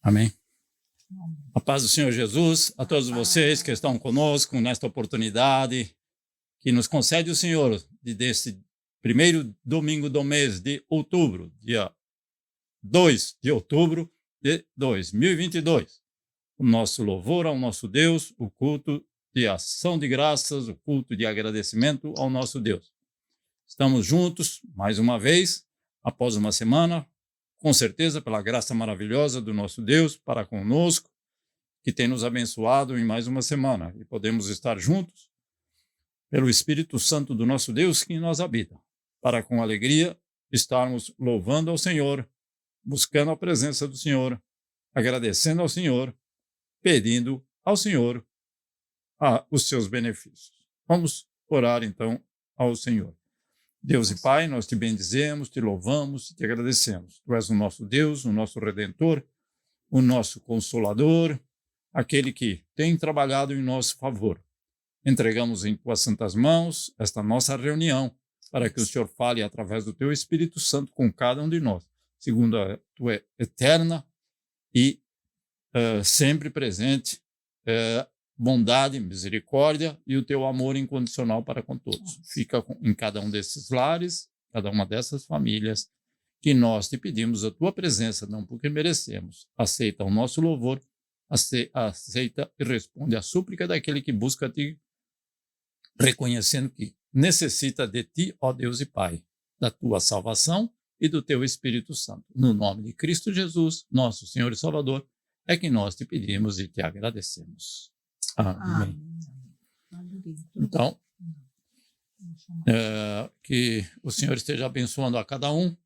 Amém. A paz do Senhor Jesus, a todos vocês que estão conosco nesta oportunidade que nos concede o Senhor deste primeiro domingo do mês de outubro, dia 2 de outubro de 2022. O nosso louvor ao nosso Deus, o culto de ação de graças, o culto de agradecimento ao nosso Deus. Estamos juntos, mais uma vez, após uma semana, com certeza, pela graça maravilhosa do nosso Deus para conosco, que tem nos abençoado em mais uma semana. E podemos estar juntos pelo Espírito Santo do nosso Deus que em nós habita, para com alegria estarmos louvando ao Senhor, buscando a presença do Senhor, agradecendo ao Senhor, pedindo ao Senhor os seus benefícios. Vamos orar então ao Senhor. Deus e Pai, nós te bendizemos, te louvamos e te agradecemos. Tu és o nosso Deus, o nosso Redentor, o nosso Consolador, aquele que tem trabalhado em nosso favor. Entregamos em tuas santas mãos esta nossa reunião, para que o Senhor fale através do teu Espírito Santo com cada um de nós, segundo a tua eterna e sempre presente bondade, misericórdia e o teu amor incondicional para com todos. Fica em cada um desses lares, cada uma dessas famílias, que nós te pedimos a tua presença, não porque merecemos. Aceita o nosso louvor, aceita e responde à súplica daquele que busca te, reconhecendo que necessita de ti, ó Deus e Pai, da tua salvação e do teu Espírito Santo. No nome de Cristo Jesus, nosso Senhor e Salvador, é que nós te pedimos e te agradecemos. Amém. Então, que o Senhor esteja abençoando a cada um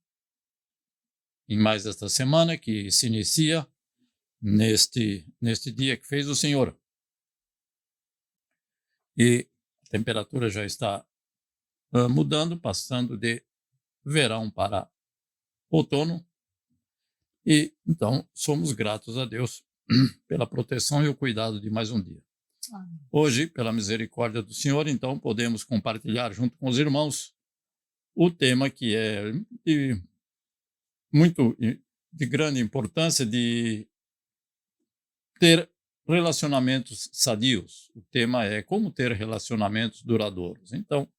em mais esta semana que se inicia neste dia que fez o Senhor. E a temperatura já está mudando, passando de verão para outono. E então somos gratos a Deus pela proteção e o cuidado de mais um dia. Hoje, pela misericórdia do Senhor, então, podemos compartilhar junto com os irmãos o tema que é de grande importância de ter relacionamentos sadios. O tema é como ter relacionamentos duradouros. Então,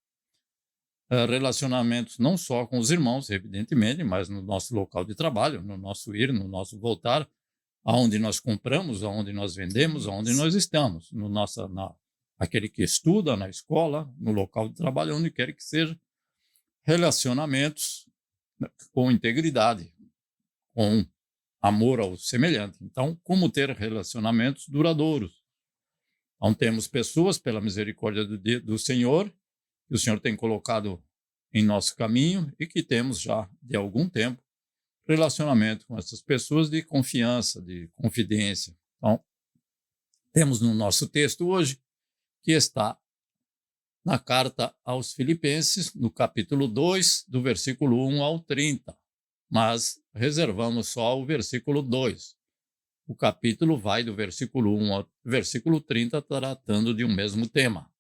relacionamentos não só com os irmãos, evidentemente, mas no nosso local de trabalho, no nosso ir, no nosso voltar, aonde nós compramos, aonde nós vendemos, aonde nós estamos, aquele que estuda na escola, no local de trabalho, onde quer que seja, relacionamentos com integridade, com amor ao semelhante. Então, como ter relacionamentos duradouros? Então, temos pessoas, pela misericórdia do Senhor, que o Senhor tem colocado em nosso caminho e que temos já de algum tempo relacionamento com essas pessoas de confiança, de confidência. Então, temos no nosso texto hoje, que está na carta aos Filipenses, no capítulo 2, do versículo 1 ao 30, mas reservamos só o versículo 2. O capítulo vai do versículo 1 ao versículo 30, tratando de um mesmo tema.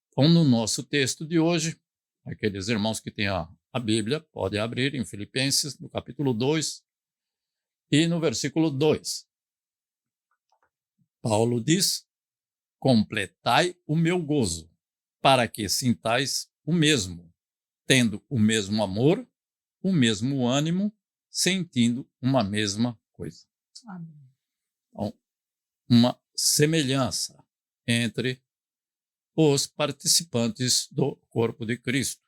Então, no nosso texto de hoje, aqueles irmãos que têm a Bíblia, podem abrir em Filipenses, no capítulo 2, e no versículo 2. Paulo diz: completai o meu gozo, para que sintais o mesmo, tendo o mesmo amor, o mesmo ânimo, sentindo uma mesma coisa. Amém. Então, uma semelhança entre os participantes do corpo de Cristo.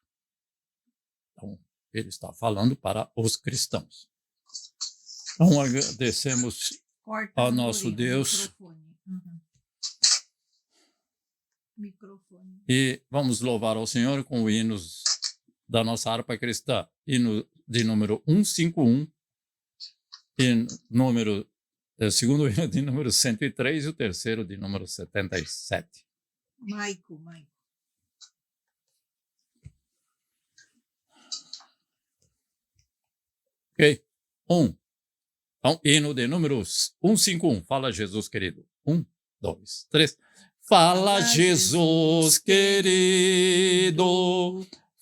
Então, ele está falando para os cristãos. Então, agradecemos ao nosso Deus. Microfone. E vamos louvar ao Senhor com o hinos da nossa harpa cristã. Hino de número 151, e segundo hino de número 103 e o terceiro de número 77. Maico. Ok? Então, hino de número 151. Fala, Jesus querido. 1, 2, 3. Fala, Jesus querido,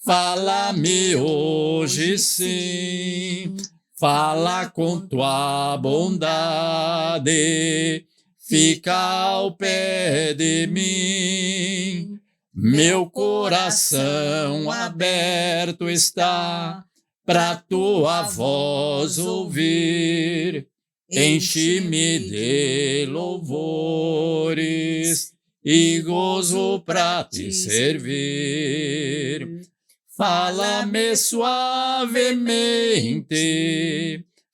fala-me hoje sim. fala com tua bondade, fica ao pé de mim. Meu coração aberto está pra tua voz ouvir. Enche-me de louvores e gozo pra te servir. Fala-me suavemente,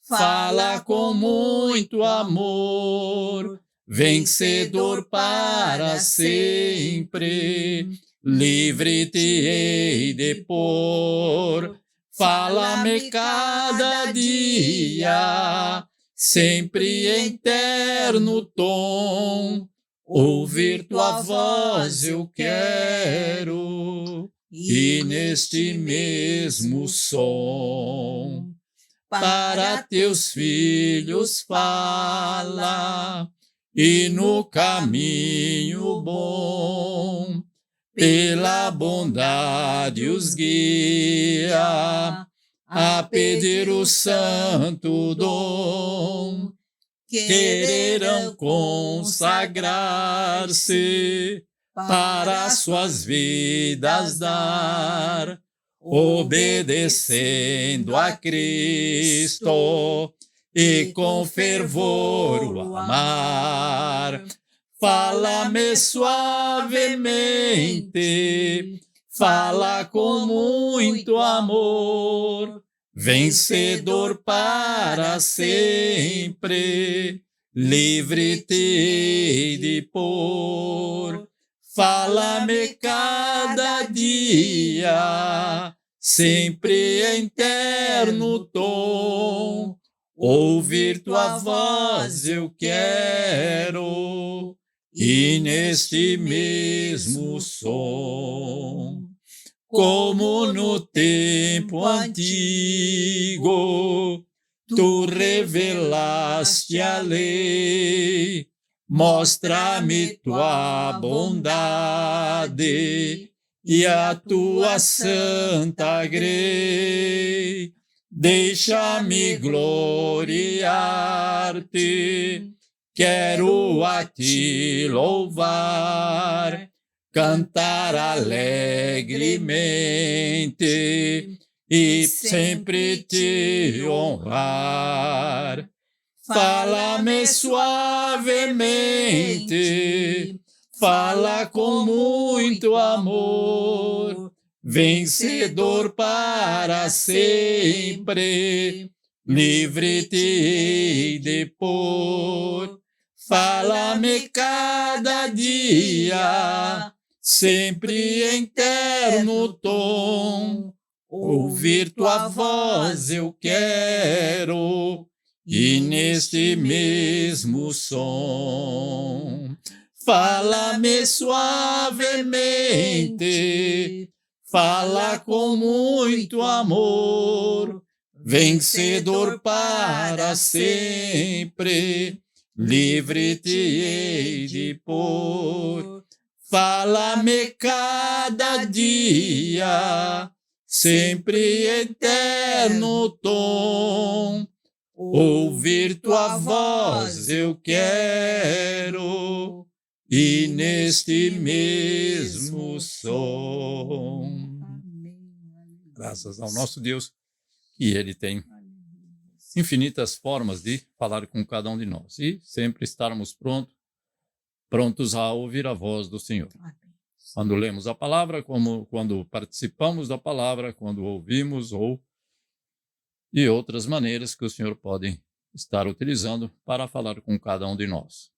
fala com muito amor, vencedor para sempre, livre-te hei de pôr. Fala-me cada dia, sempre em terno tom, ouvir tua voz eu quero, e neste mesmo som, para teus filhos fala, e no caminho bom, pela bondade os guia, a pedir o santo dom. Quererão consagrar-se para suas vidas dar, obedecendo a Cristo e com fervor o amar. Fala-me suavemente, fala com muito amor, vencedor para sempre, livre-te hei de pôr. Fala-me cada dia, sempre em terno tom, ouvir tua voz eu quero, e neste mesmo som, como no tempo antigo, tu revelaste a lei, mostra-me tua bondade e a tua santa grei. Deixa-me gloriar-te, quero a ti louvar, cantar alegremente e sempre te honrar. Fala-me suavemente, fala com muito amor, vencedor para sempre, livre-te hei de pôr. Fala-me cada dia, sempre em terno tom, ouvir tua voz eu quero, e neste mesmo som. Fala-me suavemente, fala com muito amor, vencedor para sempre, livre-te hei de pôr. Fala-me cada dia, sempre eterno tom, ouvir tua voz eu quero, e neste mesmo som. Graças ao nosso Deus, que Ele tem infinitas formas de falar com cada um de nós, e sempre estarmos prontos a ouvir a voz do Senhor. Quando lemos a palavra, como quando participamos da palavra, quando ouvimos ou de outras maneiras que o Senhor pode estar utilizando para falar com cada um de nós.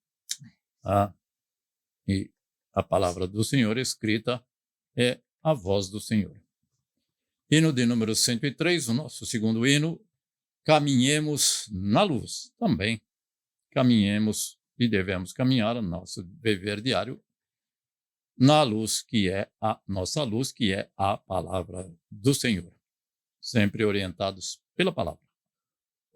E a palavra do Senhor escrita é a voz do Senhor. Hino de número 103, o nosso segundo hino, caminhemos na luz. Também caminhemos e devemos caminhar no nosso viver diário na luz que é a nossa luz, que é a palavra do Senhor. Sempre orientados pela palavra.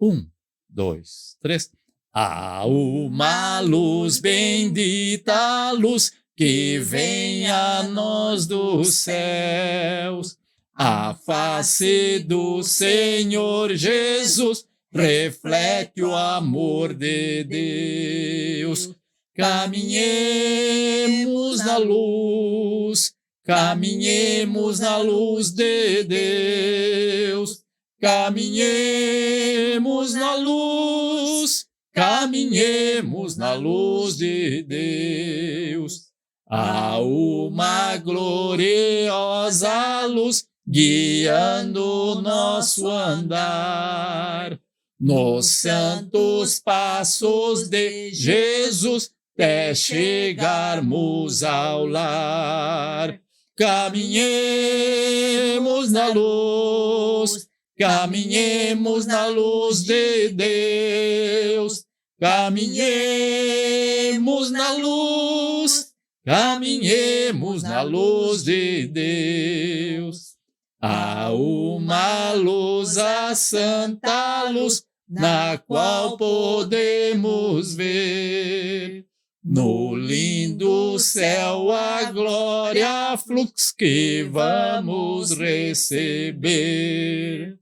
1, 2, 3. Há uma luz, bendita luz, que vem a nós dos céus. A face do Senhor Jesus reflete o amor de Deus. Caminhemos na luz, caminhemos na luz de Deus. Caminhemos na luz, caminhemos na luz de Deus. Há uma gloriosa luz guiando nosso andar, nos santos passos de Jesus, até chegarmos ao lar. Caminhemos na luz, caminhemos na luz de Deus. Caminhemos na luz, caminhemos na luz de Deus. Há uma luz, a santa luz, na qual podemos ver no lindo céu a glória flux que vamos receber.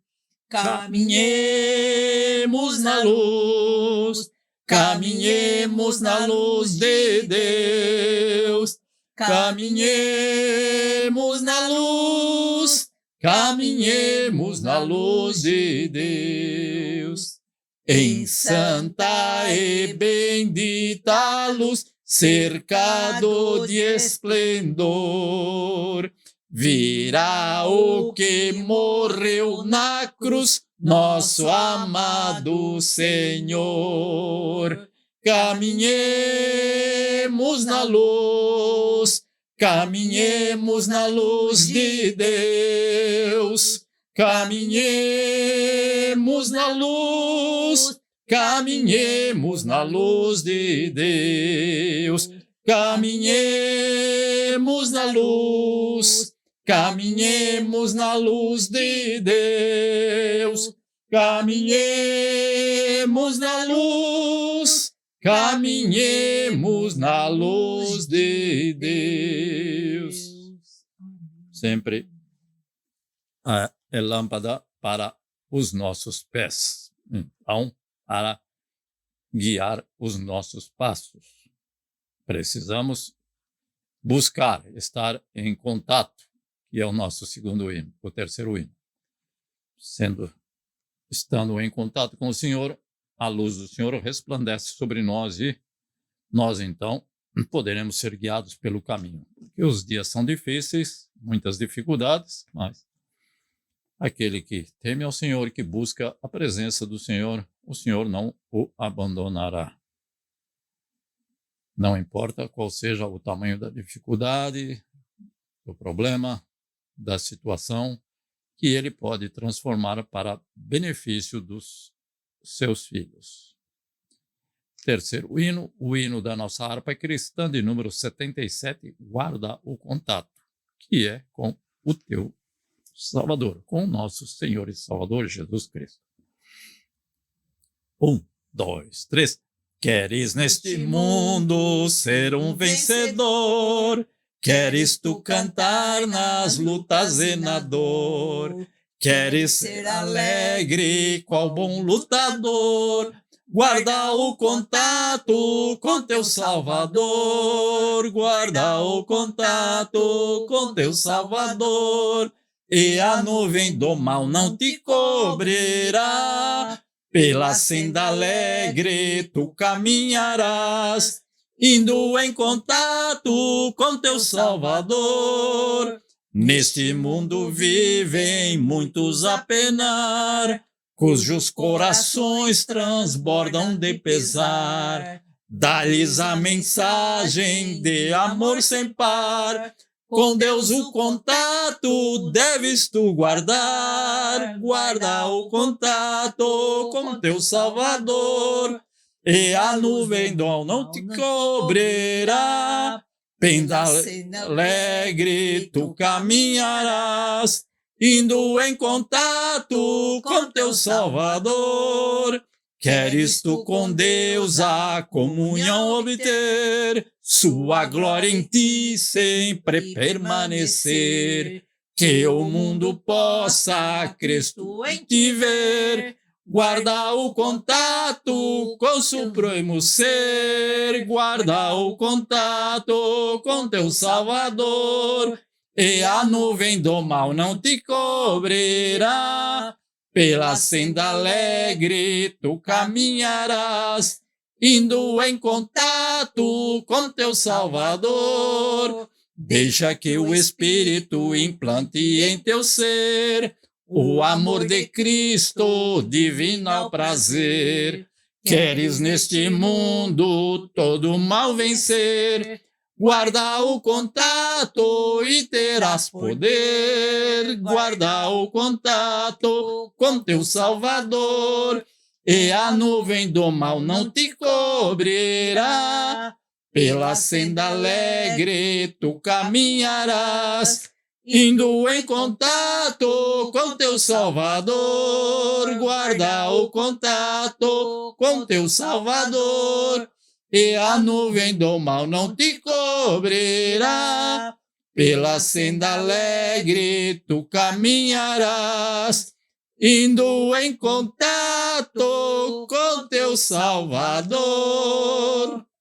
Caminhemos na luz, caminhemos na luz de Deus. Caminhemos na luz, caminhemos na luz de Deus. Em santa e bendita luz, cercado de esplendor, virá o que morreu na cruz, nosso amado Senhor. Caminhemos na luz, caminhemos na luz de Deus. Caminhemos na luz, caminhemos na luz de Deus. Caminhemos na luz, caminhemos na luz de Deus. Caminhemos na luz, caminhemos na luz de Deus. Sempre é lâmpada para os nossos pés, então, para guiar os nossos passos. Precisamos buscar estar em contato, que é o nosso segundo hino, o terceiro hino. Estando em contato com o Senhor, a luz do Senhor resplandece sobre nós e nós, então, poderemos ser guiados pelo caminho. Porque os dias são difíceis, muitas dificuldades, mas aquele que teme ao Senhor e que busca a presença do Senhor, o Senhor não o abandonará. Não importa qual seja o tamanho da dificuldade, do problema, da situação, que ele pode transformar para benefício dos seus filhos. Terceiro hino, o hino da nossa harpa cristã de número 77, guarda o contato, que é com o teu Salvador, com o nosso Senhor e Salvador Jesus Cristo. 1, 2, 3. Queres neste mundo ser um vencedor? Queres tu cantar nas lutas e na dor? Queres ser alegre, qual bom lutador? Guarda o contato com teu Salvador. Guarda o contato com teu Salvador. E a nuvem do mal não te cobrirá. Pela senda alegre tu caminharás, indo em contato com teu Salvador. Neste mundo vivem muitos a penar, cujos corações transbordam de pesar. Dá-lhes a mensagem de amor sem par. Com Deus o contato deves tu guardar. Guarda o contato com teu Salvador. E a nuvem do mal não te cobrirá. Penda alegre tu caminharás, indo em contato com teu Salvador. Queres tu com Deus a comunhão obter, sua glória em ti sempre permanecer. Que o mundo possa Cristo em ti ver, Guarda o contato com o supremo ser, guarda o contato com teu Salvador, e a nuvem do mal não te cobrirá. Pela senda alegre tu caminharás, indo em contato com teu Salvador. Deixa que o Espírito implante em teu ser o amor de Cristo, divino ao prazer. Queres neste mundo todo mal vencer? Guarda o contato e terás poder. Guarda o contato com teu Salvador, e a nuvem do mal não te cobrirá. Pela senda alegre tu caminharás, indo em contato com teu Salvador. Guarda o contato com teu Salvador, e a nuvem do mal não te cobrirá. Pela senda alegre tu caminharás, indo em contato com teu Salvador.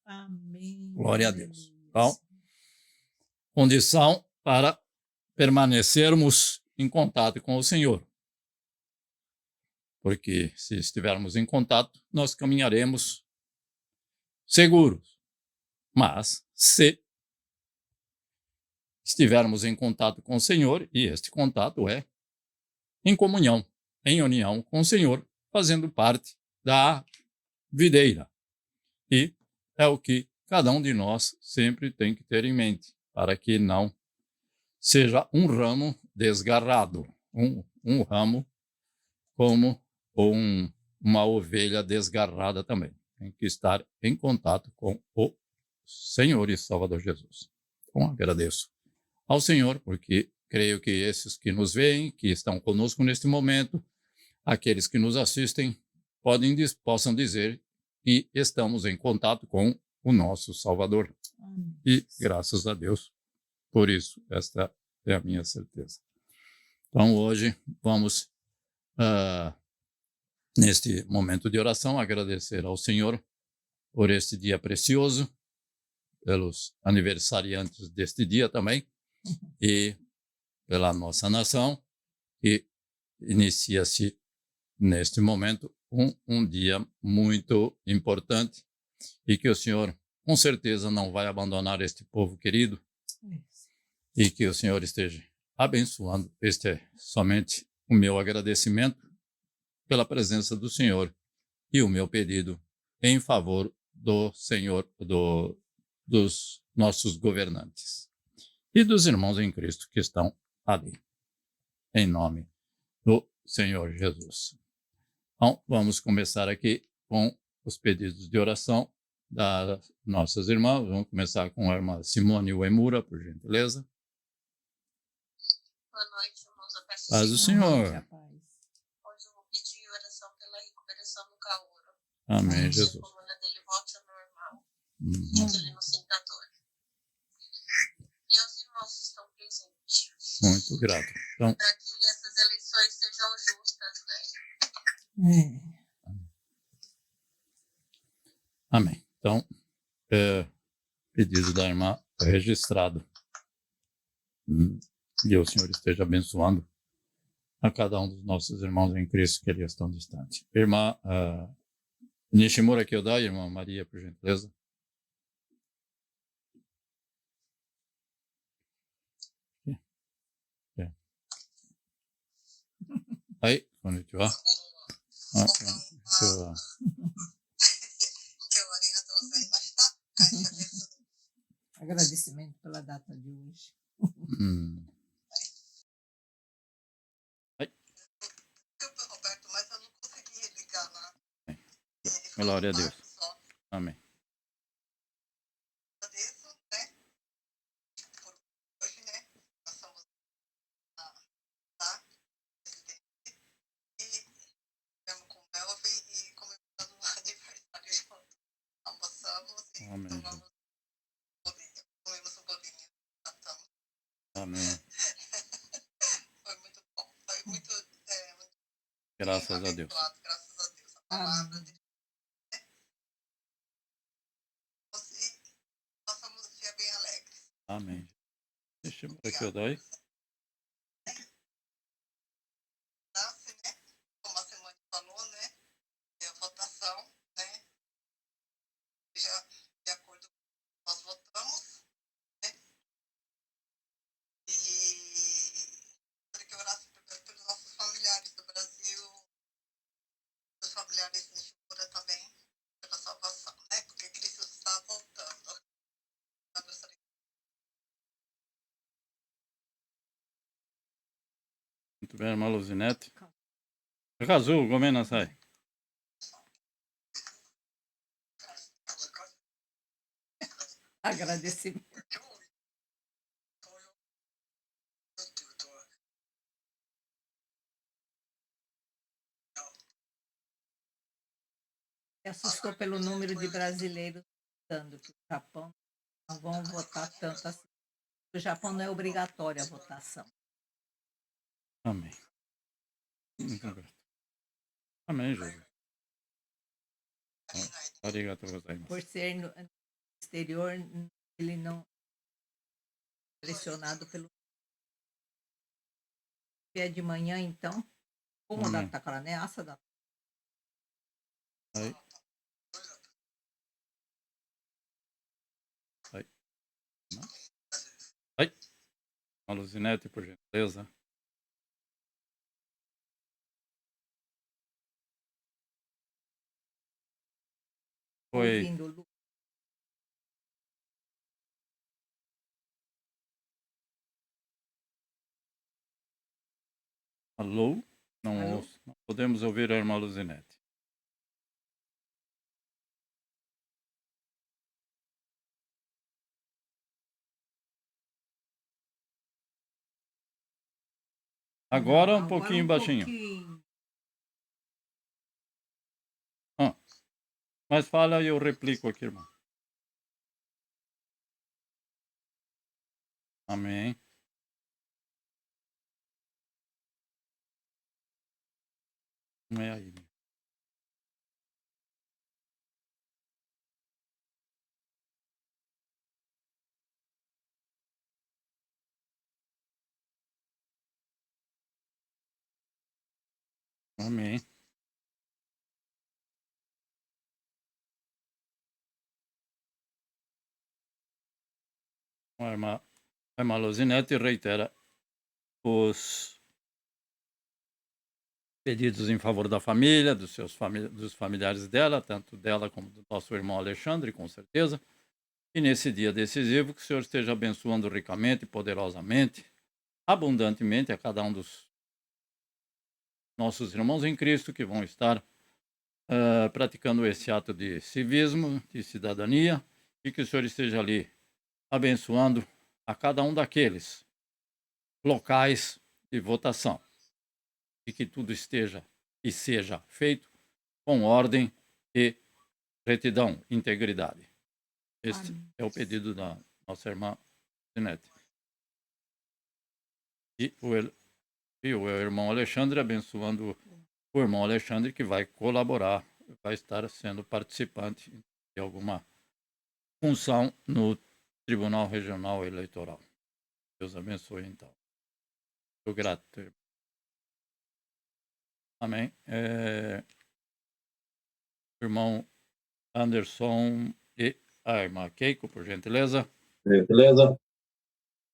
Amém. Glória a Deus. Então, condição para permanecermos em contato com o Senhor. Porque se estivermos em contato, nós caminharemos seguros. Mas se estivermos em contato com o Senhor, e este contato é em comunhão, em união com o Senhor, fazendo parte da videira. E é o que cada um de nós sempre tem que ter em mente, para que não seja um ramo desgarrado, um ramo como uma ovelha desgarrada também. Tem que estar em contato com o Senhor e Salvador Jesus. Então, agradeço ao Senhor, porque creio que esses que nos veem, que estão conosco neste momento, aqueles que nos assistem, possam dizer que estamos em contato com o nosso Salvador. Amém. E graças a Deus por isso, esta é a minha certeza. Então, hoje, vamos, neste momento de oração, agradecer ao Senhor por este dia precioso, pelos aniversariantes deste dia também, e pela nossa nação, que inicia-se neste momento um dia muito importante, e que o Senhor, com certeza, não vai abandonar este povo querido, e que o Senhor esteja abençoando. Este é somente o meu agradecimento pela presença do Senhor e o meu pedido em favor do Senhor, dos nossos governantes e dos irmãos em Cristo que estão ali, em nome do Senhor Jesus. Então, vamos começar aqui com os pedidos de oração das nossas irmãs. Vamos começar com a irmã Simone Uemura, por gentileza. Boa noite, irmãos. A paz do Paz do Senhor. Senhor. Hoje eu vou pedir oração pela recuperação do Caoro. Amém, Que a Jesus. coluna dele volte ao normal. Uhum. E que ele não sinta dor. E aos irmãos que estão presentes. Muito grato. Então, Para que essas eleições sejam justas, né? amém. Então, pedido da irmã registrado. E o Senhor esteja abençoando a cada um dos nossos irmãos em Cristo que ali estão distantes. Irmã Nishimura Kyodai, irmã Maria, por gentileza. Aí, konnichiwa. Konnichiwa. 今日はありがとうございました。感謝です。 Agradecimento pela data de hoje. Desculpa, Roberto, mas eu não consegui ligar lá. Glória a Deus. Amém. Agradeço, né? Por hoje, né? Nós somos presidente e mesmo com o Melvin e comemorando o aniversário junto. Almoçamos e Amém. tomamos bolinho. Comemos um bolinho. Tratamos. Amém. Foi muito bom. Foi muito Graças a Deus. abençoado, graças palavra Amém. de Deus e possamos um dia bem alegres. Amém. Deixa eu ver aqui, Obrigada. dói. Nasce, né? Como a Simone falou, né? É a votação, né? Já de acordo com o que nós votamos, né? E gostaria que orasse primeiro pelos nossos familiares do Brasil, os familiares de Chipura também, pela salvação, né? Porque Cristo está voltando. Eu gostaria Muito bem, irmã Luzinete. Casou, gomena sai. Agradecimento. Me assustou pelo número de brasileiros votando, que o Japão não vão votar tanto assim. O Japão não é obrigatória a votação. Amém. Muito obrigado. Amém, Jesus. Arigatou gozaimasu. Por ser no exterior, ele não é pressionado pelo. É de manhã, então. Como Amém. da tacarane, assa da. Aí. Aí. Aí. Irmã Luzinete, por gentileza. Foi. Ouvindo, Lu. Alô? Não Alô? ouço. Não podemos ouvir a irmã Luzinete. Agora Não, um agora pouquinho um baixinho. pouquinho. Ah, mas fala e eu replico aqui, irmão. Amém. Não é aí. Amém. A irmã Luzinete reitera os pedidos em favor da família, dos familiares dela, tanto dela como do nosso irmão Alexandre, com certeza. E nesse dia decisivo, que o Senhor esteja abençoando ricamente, poderosamente, abundantemente a cada um dos nossos irmãos em Cristo que vão estar praticando esse ato de civismo, de cidadania, e que o Senhor esteja ali abençoando a cada um daqueles locais de votação. E que tudo esteja e seja feito com ordem e retidão, integridade. Este Amém. é o pedido da nossa irmã Zinete. E o irmão Alexandre abençoando o irmão Alexandre que vai colaborar, vai estar sendo participante de alguma função no Tribunal Regional Eleitoral. Deus abençoe, então. Estou grato, irmão. Amém. Irmão Anderson e a irmã Keiko, por gentileza. Beleza?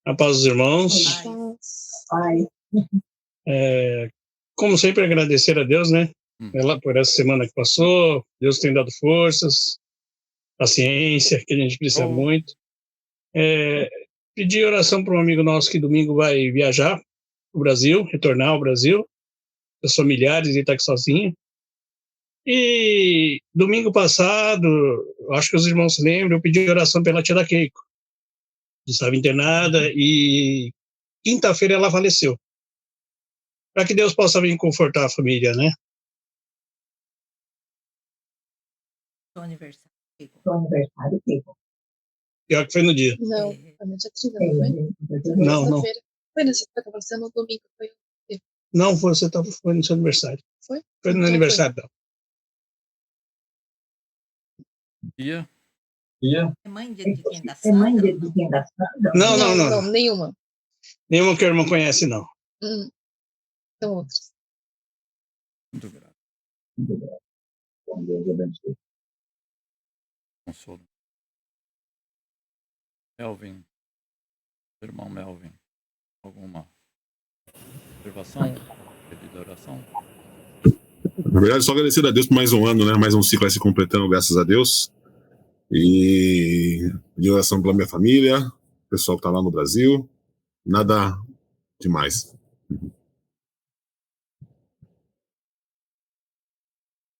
A paz dos irmãos. Paz. Como sempre, agradecer a Deus, né? Por essa semana que passou. Deus tem dado forças, paciência, que a gente precisa muito. Pedir oração para um amigo nosso que domingo vai viajar para o Brasil, retornar ao Brasil, os familiares, e está aqui sozinho. E domingo passado, acho que os irmãos se lembram, eu pedi oração pela tia da Keiko. Estava internada e quinta-feira ela faleceu. Para que Deus possa vir confortar a família, né? Seu aniversário. Pior que foi no dia. Não, foi no dia 30, não foi? Não. Foi nessa que estava acontecendo no domingo, foi. Não, foi no seu aniversário. Foi? Foi no Então aniversário dela. Tia? É mãe de quem da É mãe Sandra? de Não. quem da Sandra? Não, Não, não, não, não. nenhuma. Nenhuma que a irmã conhece, não. São outras. Muito grato. Bom, Deus abençoe. Consolo. Melvin. Irmão Melvin. Alguma observação? Pedido de oração? Na verdade, só agradecer a Deus por mais um ano, né? Mais um ciclo vai se completando, graças a Deus. E de oração pela minha família, o pessoal que tá lá no Brasil. Nada demais.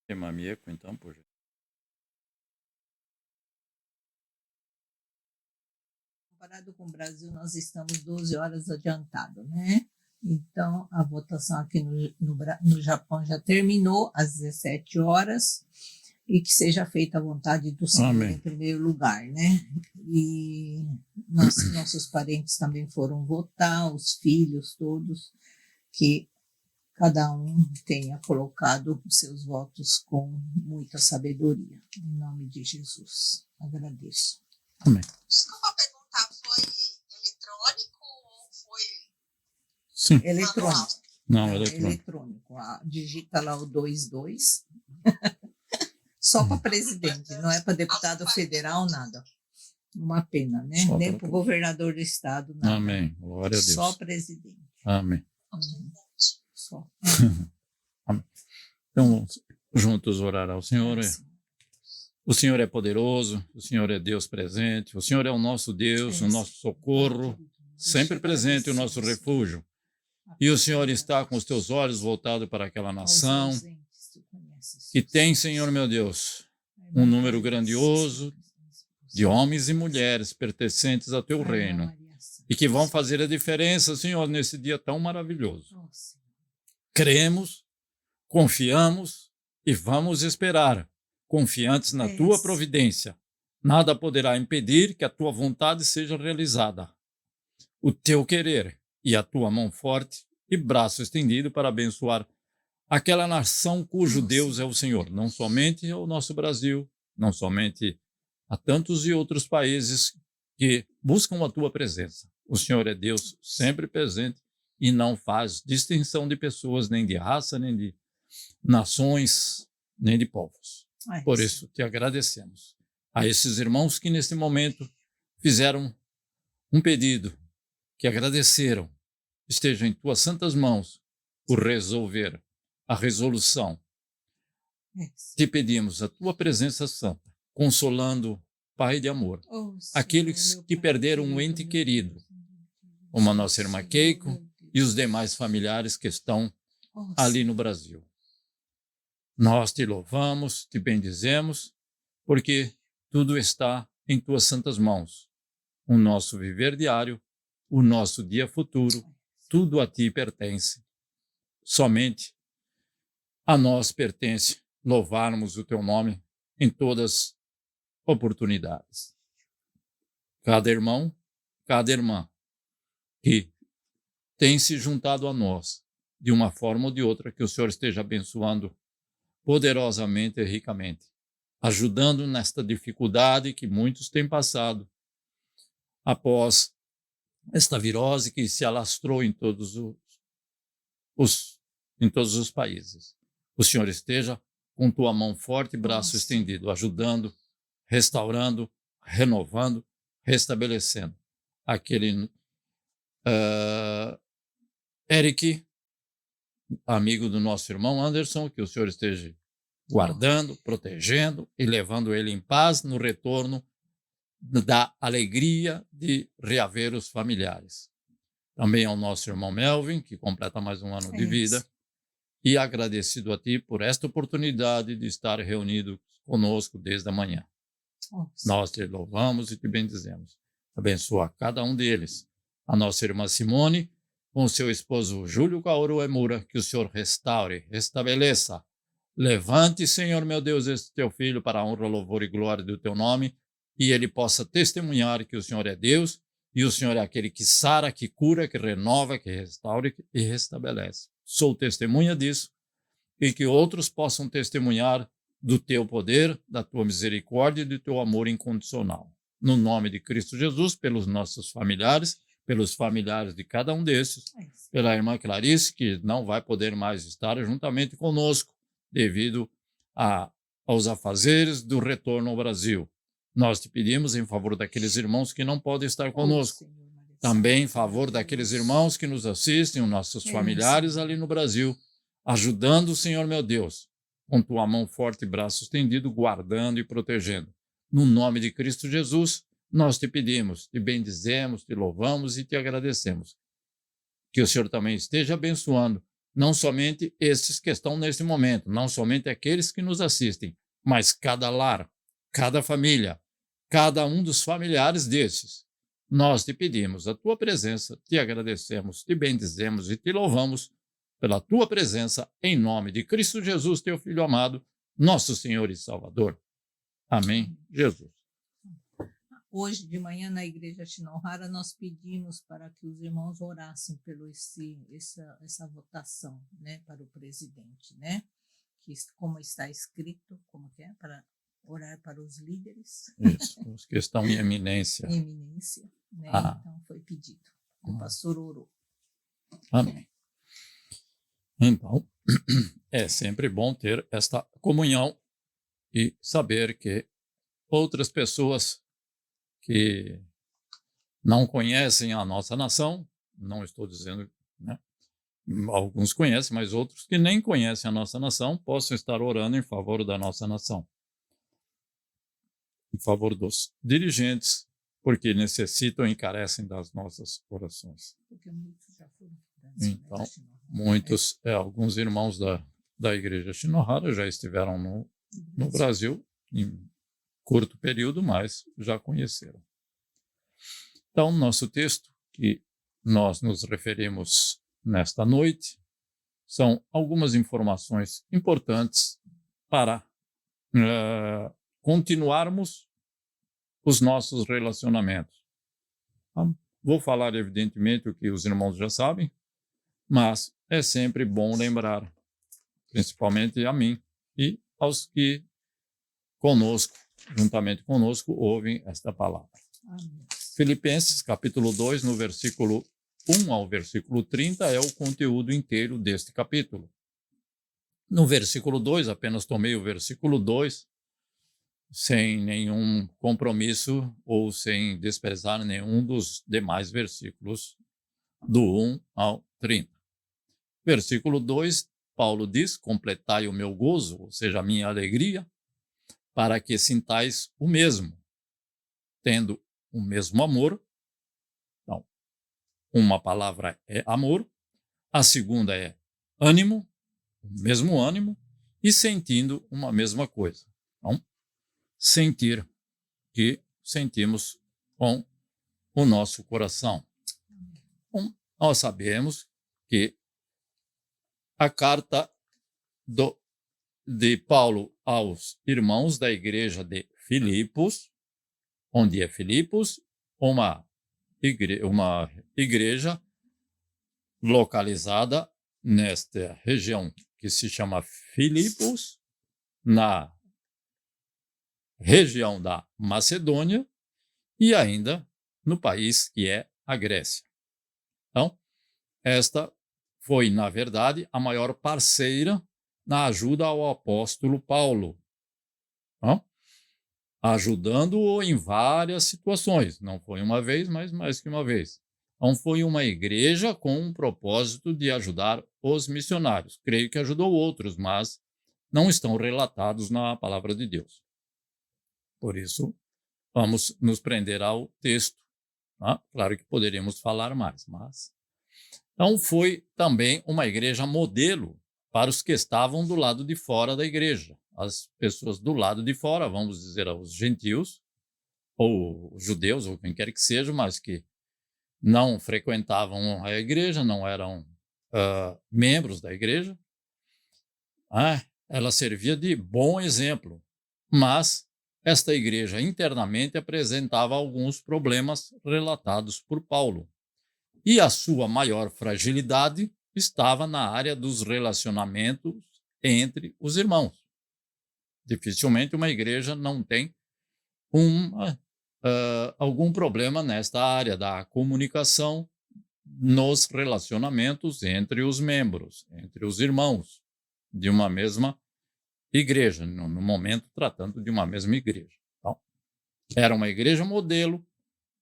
Irmã Mieco, então, por gentileza. Comparado com o Brasil, nós estamos 12 horas adiantado, né? Então, a votação aqui no Japão já terminou às 17 horas e que seja feita a vontade do Senhor Amém. em primeiro lugar, né? E nossos parentes também foram votar, os filhos todos, que cada um tenha colocado os seus votos com muita sabedoria. Em nome de Jesus. Agradeço. Amém. Desculpa perguntar, foi eletrônico ou foi Sim. Eletrônico. Não, É eletrônico. eletrônico. Digita lá o 22. Só para presidente, não é para deputado federal, nada. Uma pena, né? Só Nem pra- para o governador do estado, nada. Amém. Glória a Deus. Só presidente. Amém. Só. Então, juntos orar ao Senhor. Assim. O Senhor é poderoso, o Senhor é Deus presente, o Senhor é o nosso Deus, o nosso socorro, sempre presente, o nosso refúgio. E o Senhor está com os teus olhos voltados para aquela nação que tem, Senhor meu Deus, um número grandioso de homens e mulheres pertencentes ao teu reino e que vão fazer a diferença, Senhor, nesse dia tão maravilhoso. Cremos, confiamos e vamos esperar, confiantes na tua providência. Nada poderá impedir que a tua vontade seja realizada. O teu querer e a tua mão forte e braço estendido para abençoar aquela nação cujo Deus é o Senhor, não somente o nosso Brasil, não somente a tantos e outros países que buscam a tua presença. O Senhor é Deus sempre presente e não faz distinção de pessoas, nem de raça, nem de nações, nem de povos. Por isso, te agradecemos a esses irmãos que neste momento fizeram um pedido, que agradeceram, esteja em tuas santas mãos o resolver, a resolução. Te pedimos a tua presença santa, consolando, Pai de amor, aqueles que perderam um ente querido, como a nossa irmã Keiko e os demais familiares que estão ali no Brasil. Nós te louvamos, te bendizemos, porque tudo está em tuas santas mãos. O nosso viver diário, o nosso dia futuro, tudo a ti pertence. Somente a nós pertence louvarmos o teu nome em todas as oportunidades. Cada irmão, cada irmã que tem se juntado a nós de uma forma ou de outra, que o Senhor esteja abençoando poderosamente e ricamente, ajudando nesta dificuldade que muitos têm passado após esta virose que se alastrou em todos os países. O Senhor esteja com tua mão forte e braço estendido, ajudando, restaurando, renovando, restabelecendo. Aquele Eric, amigo do nosso irmão Anderson, que o Senhor esteja guardando, protegendo e levando ele em paz no retorno da alegria de reaver os familiares. Também ao nosso irmão Melvin, que completa mais um ano de vida, e agradecido a ti por esta oportunidade de estar reunido conosco desde a manhã. Nós te louvamos e te bendizemos. Abençoa cada um deles. A nossa irmã Simone, com seu esposo Júlio Kaoru Emura, que o Senhor restaure, restabeleça. Levante, Senhor meu Deus, este teu filho para a honra, louvor e glória do teu nome, e ele possa testemunhar que o Senhor é Deus, e o Senhor é aquele que sara, que cura, que renova, que restaura e restabelece. Sou testemunha disso, e que outros possam testemunhar do teu poder, da tua misericórdia e do teu amor incondicional. No nome de Cristo Jesus, pelos nossos familiares, pelos familiares de cada um desses, pela irmã Clarice, que não vai poder mais estar juntamente conosco devido aos afazeres do retorno ao Brasil. Nós te pedimos em favor daqueles irmãos que não podem estar conosco. Também em favor daqueles irmãos que nos assistem, os nossos familiares ali no Brasil, ajudando o Senhor, meu Deus, com tua mão forte e braço estendido, guardando e protegendo. No nome de Cristo Jesus, nós te pedimos, te bendizemos, te louvamos e te agradecemos. Que o Senhor também esteja abençoando, não somente estes que estão neste momento, não somente aqueles que nos assistem, mas cada lar, cada família, cada um dos familiares desses. Nós te pedimos a tua presença, te agradecemos, te bendizemos e te louvamos pela tua presença, em nome de Cristo Jesus, teu Filho amado, nosso Senhor e Salvador. Amém, Jesus. Hoje de manhã na igreja Shinohara nós pedimos para que os irmãos orassem pelo essa votação, né, para o presidente, né? Que como está escrito, como que é, para orar para os líderes. Isso, os que estão em eminência. Eminência, né? Então foi pedido. O pastor orou. Amém. Então, é sempre bom ter esta comunhão e saber que outras pessoas que não conhecem a nossa nação, não estou dizendo, né? Alguns conhecem, mas outros que nem conhecem a nossa nação, possam estar orando em favor da nossa nação. Em favor dos dirigentes, porque necessitam e carecem das nossas orações. Porque muitos já foram. Então, muitos, alguns irmãos da igreja Shinohara já estiveram no Brasil em curto período, mas já conheceram. Então, nosso texto que nós nos referimos nesta noite são algumas informações importantes para continuarmos os nossos relacionamentos. Vou falar, evidentemente, o que os irmãos já sabem, mas é sempre bom lembrar, principalmente a mim e aos que juntamente conosco, ouvem esta palavra. Amém. Filipenses, capítulo 2, no versículo 1 ao versículo 30, é o conteúdo inteiro deste capítulo. No versículo 2, apenas tomei o versículo 2, sem nenhum compromisso ou sem desprezar nenhum dos demais versículos, do 1 ao 30. Versículo 2, Paulo diz: completai o meu gozo, ou seja, a minha alegria, para que sintais o mesmo, tendo o mesmo amor. Então, uma palavra é amor, a segunda é ânimo, o mesmo ânimo, e sentindo uma mesma coisa. Então, sentir que sentimos com o nosso coração. Então, nós sabemos que a carta de Paulo aos irmãos da igreja de Filipos, onde é Filipos, uma igreja localizada nesta região que se chama Filipos, na região da Macedônia e ainda no país que é a Grécia. Então, esta foi, na verdade, a maior parceira na ajuda ao apóstolo Paulo, ajudando-o em várias situações. Não foi uma vez, mas mais que uma vez. Então, foi uma igreja com um propósito de ajudar os missionários. Creio que ajudou outros, mas não estão relatados na palavra de Deus. Por isso, vamos nos prender ao texto. Claro que poderíamos falar mais, mas... Então, foi também uma igreja modelo para os que estavam do lado de fora da igreja. As pessoas do lado de fora, vamos dizer, os gentios, ou os judeus, ou quem quer que seja, mas que não frequentavam a igreja, não eram membros da igreja. Ela servia de bom exemplo, mas esta igreja internamente apresentava alguns problemas relatados por Paulo. E a sua maior fragilidade estava na área dos relacionamentos entre os irmãos. Dificilmente uma igreja não tem algum problema nesta área da comunicação nos relacionamentos entre os membros, entre os irmãos de uma mesma igreja, no momento tratando de uma mesma igreja. Então, era uma igreja modelo,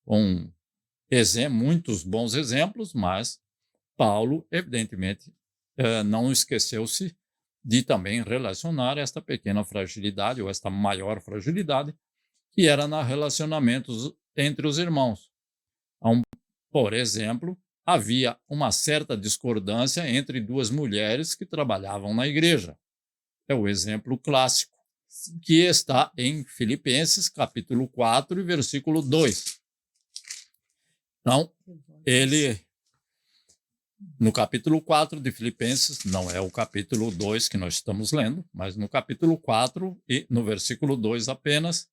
com muitos bons exemplos, mas Paulo, evidentemente, não esqueceu-se de também relacionar esta pequena fragilidade, ou esta maior fragilidade, que era nos relacionamentos entre os irmãos. Então, por exemplo, havia uma certa discordância entre duas mulheres que trabalhavam na igreja. É o exemplo clássico, que está em Filipenses, capítulo 4, versículo 2. Então, no capítulo 4 de Filipenses, não é o capítulo 2 que nós estamos lendo, mas no capítulo 4 e no versículo 2 apenas,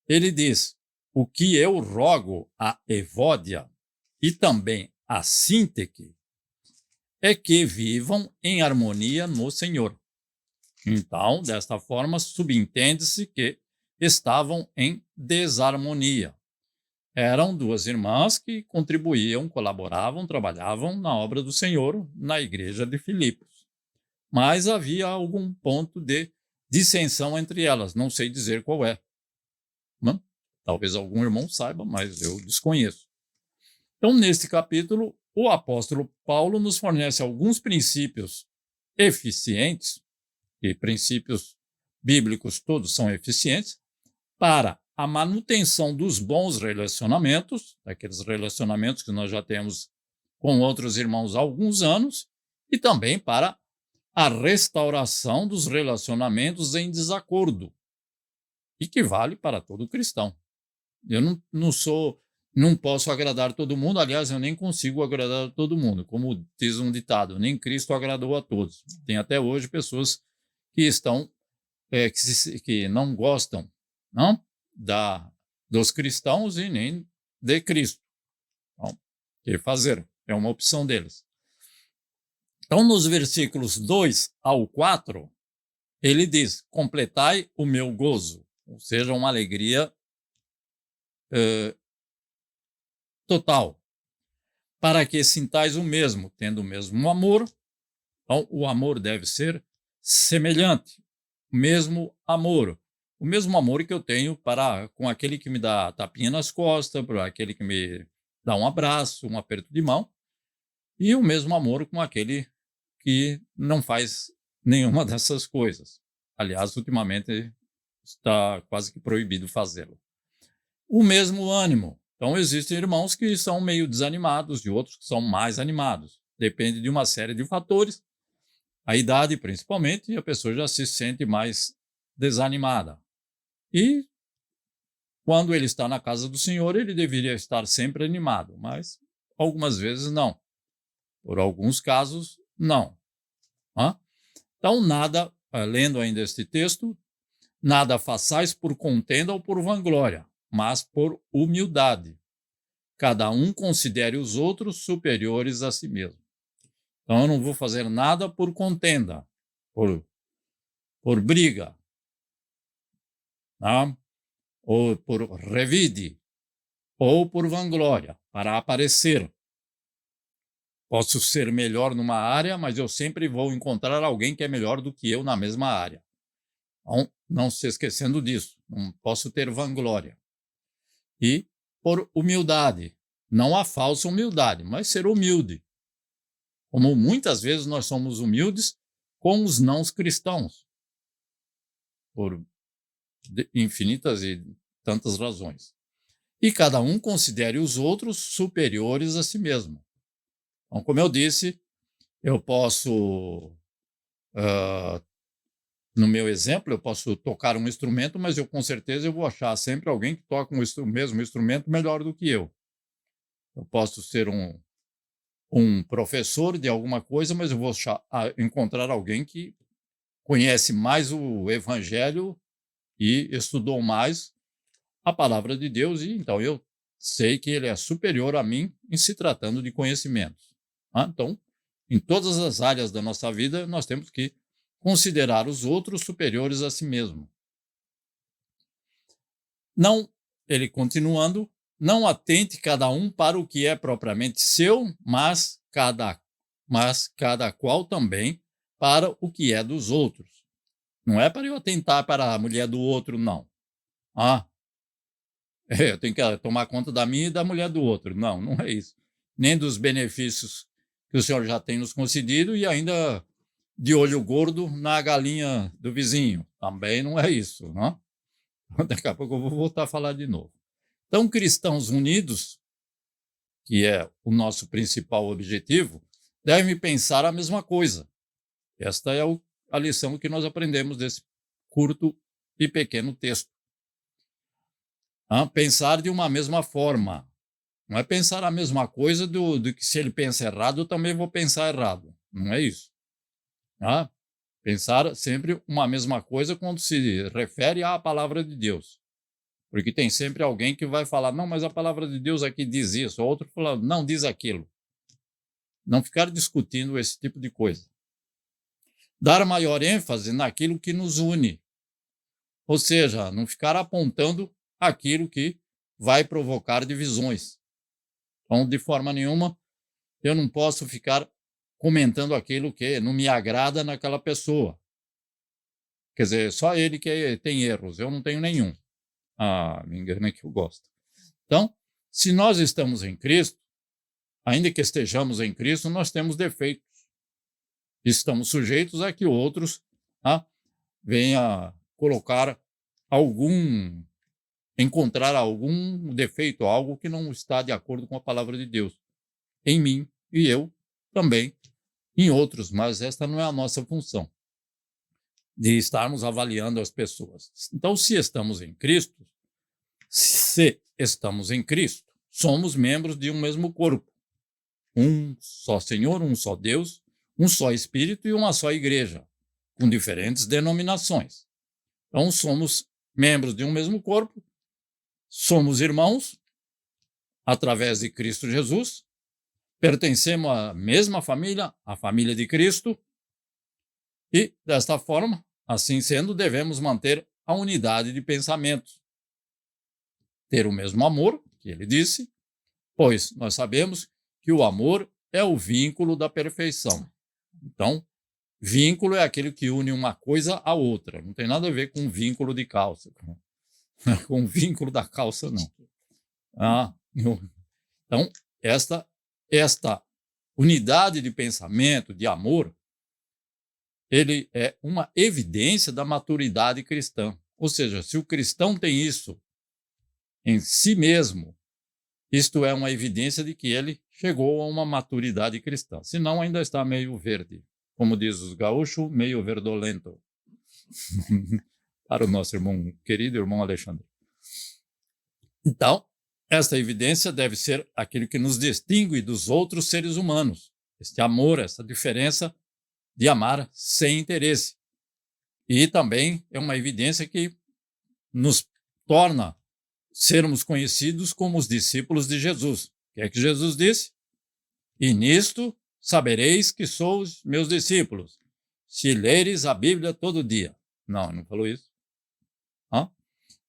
ele diz: o que eu rogo a Evódia e também a Síntique é que vivam em harmonia no Senhor. Então, desta forma, subentende-se que estavam em desarmonia. Eram duas irmãs que contribuíam, colaboravam, trabalhavam na obra do Senhor na igreja de Filipos. Mas havia algum ponto de dissensão entre elas, não sei dizer qual é. Talvez algum irmão saiba, mas eu desconheço. Então, neste capítulo, o apóstolo Paulo nos fornece alguns princípios eficientes, e princípios bíblicos todos são eficientes, para a manutenção dos bons relacionamentos, daqueles relacionamentos que nós já temos com outros irmãos há alguns anos, e também para a restauração dos relacionamentos em desacordo, e que vale para todo cristão. Eu não posso agradar todo mundo, aliás, eu nem consigo agradar todo mundo. Como diz um ditado, nem Cristo agradou a todos. Tem até hoje pessoas que estão, que não gostam, não? Dos cristãos e nem de Cristo. Então, o que fazer? É uma opção deles. Então, nos versículos 2 ao 4, ele diz: completai o meu gozo, ou seja, uma alegria total, para que sintais o mesmo, tendo o mesmo amor. Então, o amor deve ser semelhante, o mesmo amor que eu tenho com aquele que me dá tapinha nas costas, para aquele que me dá um abraço, um aperto de mão, e o mesmo amor com aquele que não faz nenhuma dessas coisas. Aliás, ultimamente está quase que proibido fazê-lo. O mesmo ânimo. Então, existem irmãos que são meio desanimados e outros que são mais animados. Depende de uma série de fatores, a idade principalmente, e a pessoa já se sente mais desanimada. E quando ele está na casa do Senhor, ele deveria estar sempre animado, mas algumas vezes não. Por alguns casos, não. Então, nada, lendo ainda este texto, nada façais por contenda ou por vanglória, mas por humildade. Cada um considere os outros superiores a si mesmo. Então, eu não vou fazer nada por contenda, por briga, ou por revide, ou por vanglória, para aparecer. Posso ser melhor numa área, mas eu sempre vou encontrar alguém que é melhor do que eu na mesma área. Então, não se esquecendo disso, não posso ter vanglória. E por humildade, não a falsa humildade, mas ser humilde. Como muitas vezes nós somos humildes com os não cristãos, por infinitas e tantas razões. E cada um considere os outros superiores a si mesmo. Então, como eu disse, eu posso, no meu exemplo, eu posso tocar um instrumento, mas eu com certeza eu vou achar sempre alguém que toca o mesmo instrumento melhor do que eu. Eu posso ser um professor de alguma coisa, mas eu vou encontrar alguém que conhece mais o Evangelho e estudou mais a palavra de Deus, e então eu sei que ele é superior a mim em se tratando de conhecimentos. Então, em todas as áreas da nossa vida, nós temos que considerar os outros superiores a si mesmo. Não, ele continuando, não atente cada um para o que é propriamente seu, mas cada qual também para o que é dos outros. Não é para eu atentar para a mulher do outro, não. Eu tenho que tomar conta da minha e da mulher do outro. Não, não é isso. Nem dos benefícios que o Senhor já tem nos concedido e ainda de olho gordo na galinha do vizinho. Também não é isso, não? Daqui a pouco eu vou voltar a falar de novo. Então, cristãos unidos, que é o nosso principal objetivo, devem pensar a mesma coisa. Esta é a lição que nós aprendemos desse curto e pequeno texto. Pensar de uma mesma forma. Não é pensar a mesma coisa do que se ele pensa errado, eu também vou pensar errado. Não é isso. Pensar sempre uma mesma coisa quando se refere à palavra de Deus. Porque tem sempre alguém que vai falar, não, mas a palavra de Deus aqui diz isso. Outro fala, não, diz aquilo. Não ficar discutindo esse tipo de coisa. Dar maior ênfase naquilo que nos une. Ou seja, não ficar apontando aquilo que vai provocar divisões. Então, de forma nenhuma, eu não posso ficar comentando aquilo que não me agrada naquela pessoa. Quer dizer, só ele que tem erros, eu não tenho nenhum. Me engano é que eu gosto. Então, se nós estamos em Cristo, ainda que estejamos em Cristo, nós temos defeitos. Estamos sujeitos a que outros venham encontrar algum defeito, algo que não está de acordo com a palavra de Deus. Em mim e eu também em outros, mas esta não é a nossa função, de estarmos avaliando as pessoas. Então, se estamos em Cristo, somos membros de um mesmo corpo. Um só Senhor, um só Deus, um só Espírito e uma só igreja, com diferentes denominações. Então, somos membros de um mesmo corpo, somos irmãos, através de Cristo Jesus, pertencemos à mesma família, a família de Cristo, e, desta forma, assim sendo, devemos manter a unidade de pensamentos. Ter o mesmo amor, que ele disse, pois nós sabemos que o amor é o vínculo da perfeição. Então, vínculo é aquele que une uma coisa à outra. Não tem nada a ver com vínculo de calça. Com o vínculo da calça, não. Então, esta unidade de pensamento, de amor, ele é uma evidência da maturidade cristã. Ou seja, se o cristão tem isso em si mesmo, isto é uma evidência de que ele chegou a uma maturidade cristã. Senão ainda está meio verde. Como diz os gaúchos, meio verdolento. Para o nosso querido irmão Alexandre. Então, esta evidência deve ser aquilo que nos distingue dos outros seres humanos. Este amor, essa diferença de amar sem interesse. E também é uma evidência que nos torna sermos conhecidos como os discípulos de Jesus. O que é que Jesus disse? E nisto sabereis que sois meus discípulos, se leres a Bíblia todo dia. Não falou isso.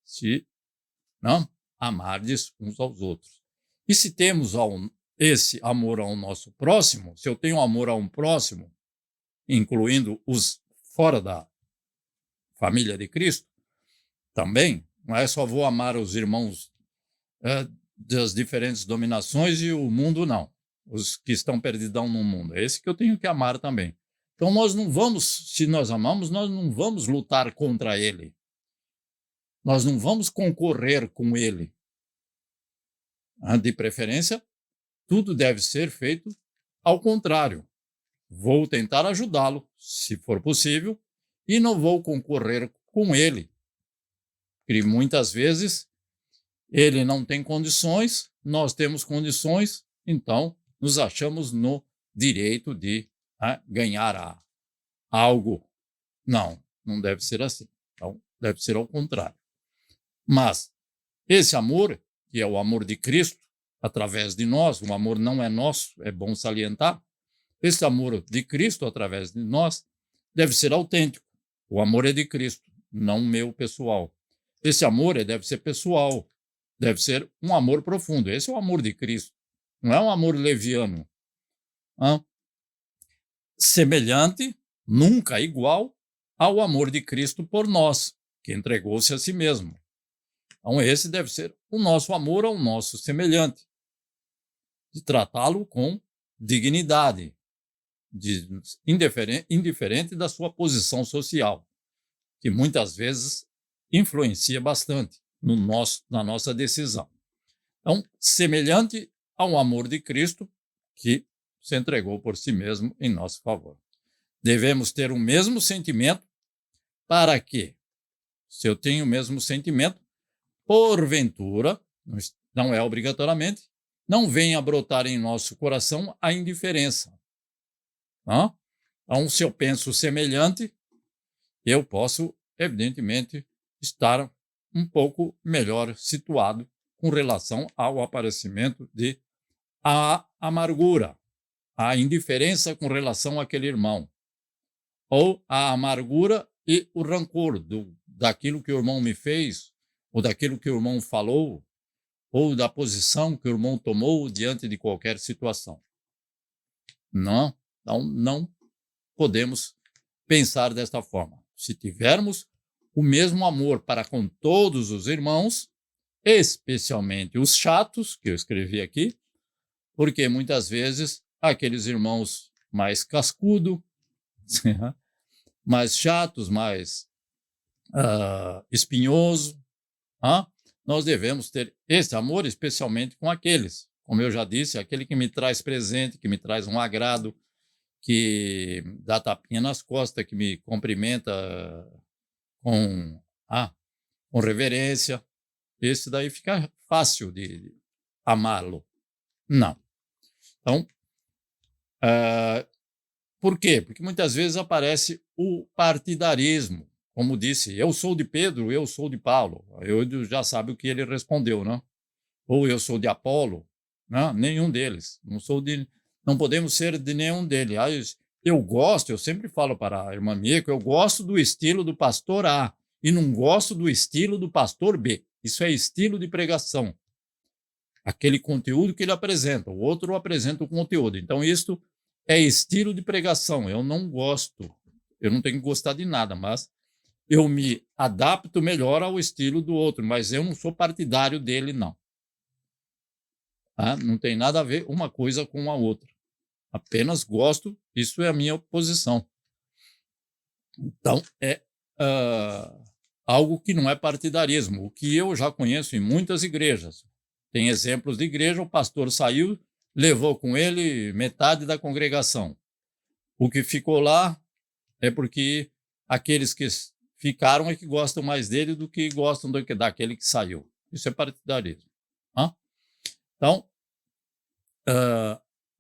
Se não amardes uns aos outros. E se temos esse amor ao nosso próximo, se eu tenho amor a um próximo, incluindo os fora da família de Cristo, também, não é só vou amar os irmãos das diferentes dominações e o mundo, não. Os que estão perdidão no mundo. É esse que eu tenho que amar também. Então, nós não vamos, se nós amamos, nós não vamos lutar contra ele. Nós não vamos concorrer com ele. De preferência, tudo deve ser feito ao contrário. Vou tentar ajudá-lo, se for possível, e não vou concorrer com ele. Porque muitas vezes ele não tem condições, nós temos condições, então nos achamos no direito de ganhar algo. Não deve ser assim. Então, deve ser ao contrário. Mas esse amor, que é o amor de Cristo, através de nós, o amor não é nosso, é bom salientar, esse amor de Cristo, através de nós, deve ser autêntico. O amor é de Cristo, não meu pessoal. esse amor deve ser pessoal, deve ser um amor profundo. Esse é o amor de Cristo, não é um amor leviano. Hã? Semelhante, nunca igual, ao amor de Cristo por nós, que entregou-se a si mesmo. Então, esse deve ser o nosso amor ao nosso semelhante, de tratá-lo com dignidade, indiferente da sua posição social, que muitas vezes influencia bastante na nossa decisão. Então, semelhante ao amor de Cristo, que se entregou por si mesmo em nosso favor. Devemos ter o mesmo sentimento para que, se eu tenho o mesmo sentimento, porventura, não é obrigatoriamente, não venha a brotar em nosso coração a indiferença. Não? Então, se eu penso semelhante, eu posso, evidentemente, estar um pouco melhor situado com relação ao aparecimento de a amargura, a indiferença com relação àquele irmão, ou a amargura e o rancor daquilo que o irmão me fez, ou daquilo que o irmão falou, ou da posição que o irmão tomou diante de qualquer situação. Não, então não podemos pensar desta forma. Se tivermos o mesmo amor para com todos os irmãos, especialmente os chatos, que eu escrevi aqui, porque muitas vezes aqueles irmãos mais cascudo, mais chatos, mais espinhoso, nós devemos ter esse amor especialmente com aqueles, como eu já disse, aquele que me traz presente, que me traz um agrado, que dá tapinha nas costas, que me cumprimenta com reverência. Esse daí fica fácil de amá-lo. Não. Então, por quê? Porque muitas vezes aparece o partidarismo. Como disse, eu sou de Pedro, eu sou de Paulo. Eu já sabe o que ele respondeu, não? Ou eu sou de Apolo. Não, nenhum deles. Não podemos ser de nenhum deles. Eu sempre falo para a irmã Mico, eu gosto do estilo do pastor A e não gosto do estilo do pastor B. Isso é estilo de pregação. Aquele conteúdo que ele apresenta, o outro apresenta o conteúdo. Então, isto é estilo de pregação. Eu não gosto, eu não tenho que gostar de nada, mas eu me adapto melhor ao estilo do outro, mas eu não sou partidário dele, não. Não tem nada a ver uma coisa com a outra. Apenas gosto, isso é a minha posição. Então, é algo que não é partidarismo, o que eu já conheço em muitas igrejas. Tem exemplos de igreja, o pastor saiu, levou com ele metade da congregação. O que ficou lá é porque aqueles que ficaram é que gostam mais dele do que gostam daquele que saiu. Isso é partidarismo. Então,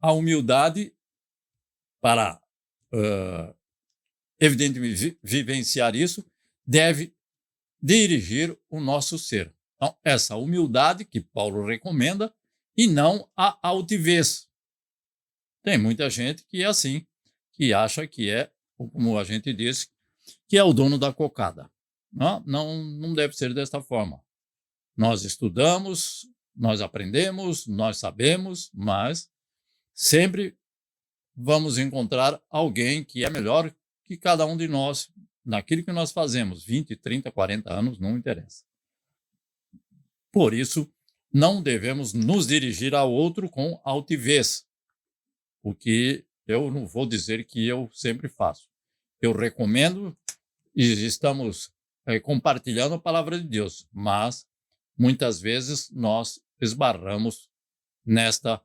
a humildade para, evidentemente, vivenciar isso, deve dirigir o nosso ser. Então, essa humildade que Paulo recomenda e não a altivez. Tem muita gente que é assim, que acha que é, como a gente disse, que é o dono da cocada. Não deve ser desta forma. Nós estudamos, nós aprendemos, nós sabemos, mas sempre vamos encontrar alguém que é melhor que cada um de nós naquilo que nós fazemos. 20, 30, 40 anos, não interessa. Por isso, não devemos nos dirigir ao outro com altivez, o que eu não vou dizer que eu sempre faço. Eu recomendo e estamos compartilhando a palavra de Deus, mas muitas vezes nós esbarramos nesta